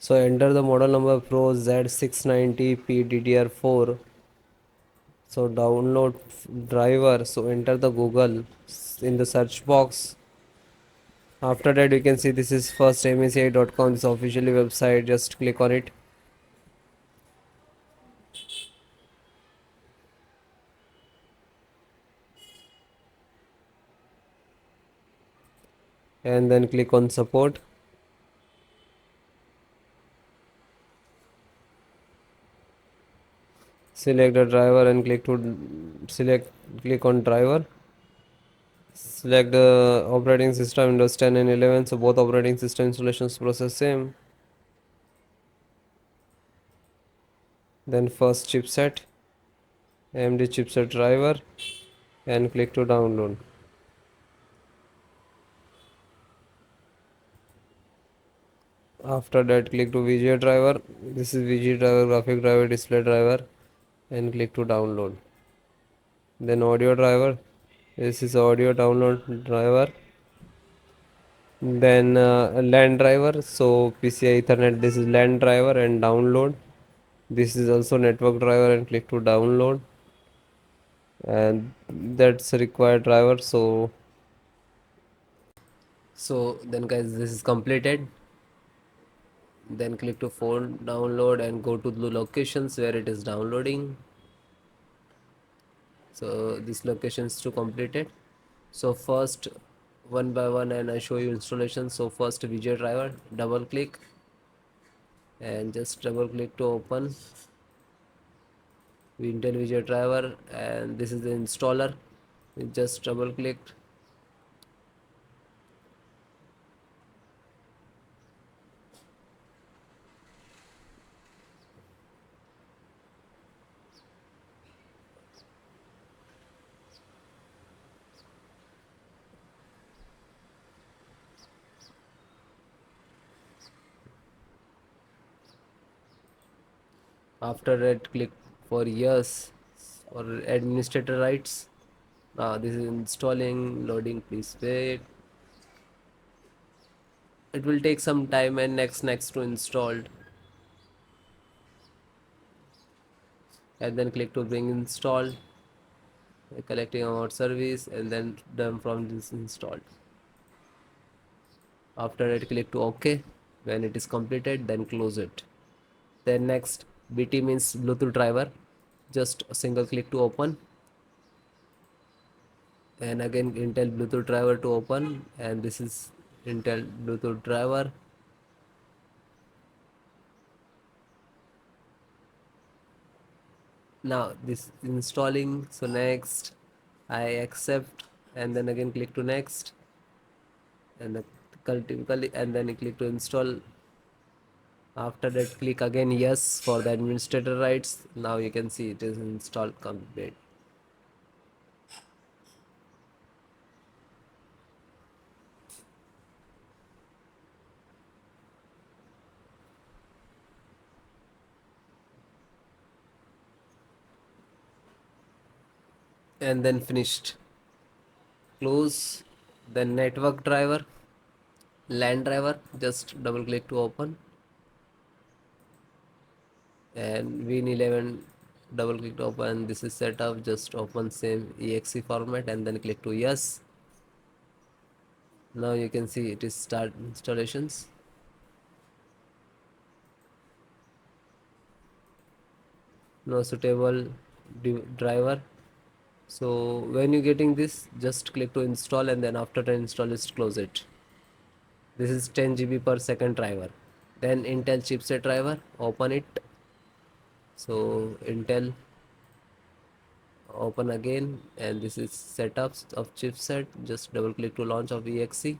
So enter the model number Pro Z690-P DDR4. So download driver. So enter the Google in the search box. After that you can see this is first MSI.com, this officially website. Just click on it. And then click on support. Select the driver and click on driver. Select the operating system Windows 10 and 11. So both operating system installations process same. Then first chipset, AMD chipset driver, and click to download. After that click to VGA driver. This is VGA driver, graphic driver, display driver, and click to download. Then audio driver. This is audio download driver. Then LAN driver. So PCI Ethernet. This is LAN driver and download. This is also network driver and click to download. And that's a required driver. So then guys, this is completed. Then click to phone download and go to the locations where it is downloading. So this location is to complete it. So first one by one and I show you installation. So first VGA driver, double click and just double click to open Intel VGA driver, and this is the installer. Just double click. After that click for yes or administrator rights. Now this is installing, loading, please wait. It will take some time, and next to installed, and then click to bring installed, collecting amount service, and then done from this installed. After that click to OK. When it is completed, then close it. Then next, BT means Bluetooth driver. Just a single click to open, and again Intel Bluetooth driver to open, and this is Intel Bluetooth driver. Now this installing. So next I accept, and then again click to next, and typically, and then click to install. After that click again yes for the administrator rights. Now you can see it is installed complete. And then finished. Close. Then network driver, LAN driver, just double click to open, and Win11 double click to open. This is set up. Just open same exe format and then click to yes. Now you can see it is start installations. No suitable driver. So when you getting this, just click to install, and then after the install, just close it. This is 10 GB per second driver. Then Intel chipset driver, open it. So Intel, open again, and this is setups of chipset. Just double click to launch of exe,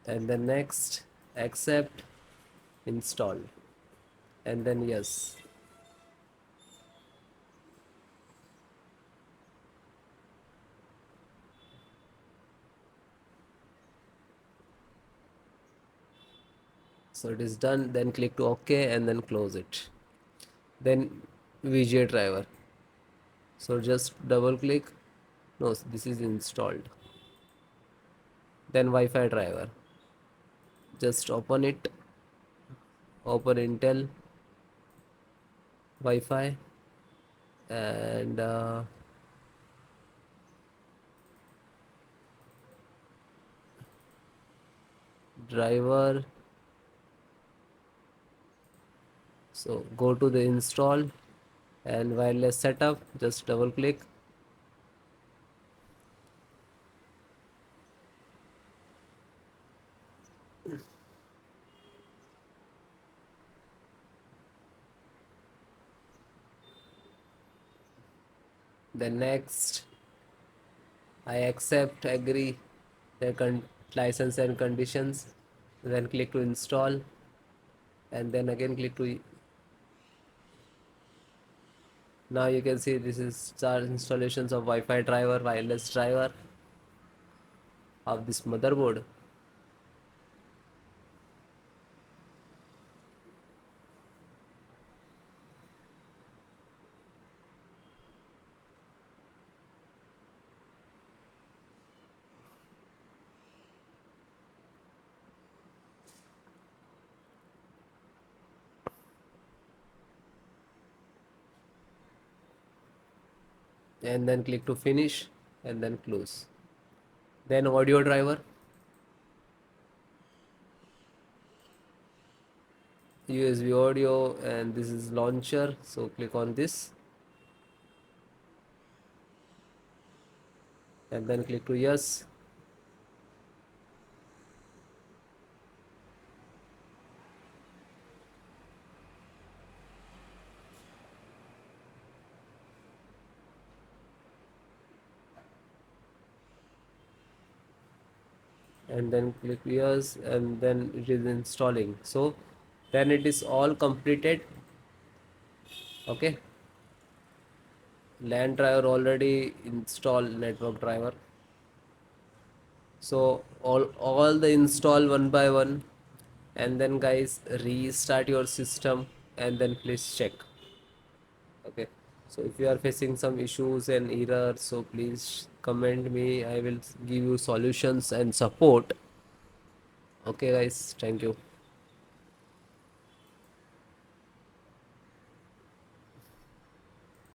and then next, accept, install, and then yes. So it is done. Then click to OK and then close it. Then VGA driver. So just double click. No, this is installed. Then Wi-Fi driver. Just open it, open Intel Wi-Fi, and driver. So go to the install and wireless setup, just double click. Then next, I accept, agree the license and conditions. Then click to install, and then again click to. Now you can see this is our installations of Wi-Fi driver, wireless driver of this motherboard. And then click to finish and then close. Then audio driver, USB audio, and this is launcher, so click on this and then click to yes. And then click yes, and then it is installing. So then it is all completed. Okay, LAN driver already installed, network driver. So all the install one by one, and then guys restart your system and then please check. Okay, so if you are facing some issues and errors, so please comment me, I will give you solutions and support. Okay guys, thank you.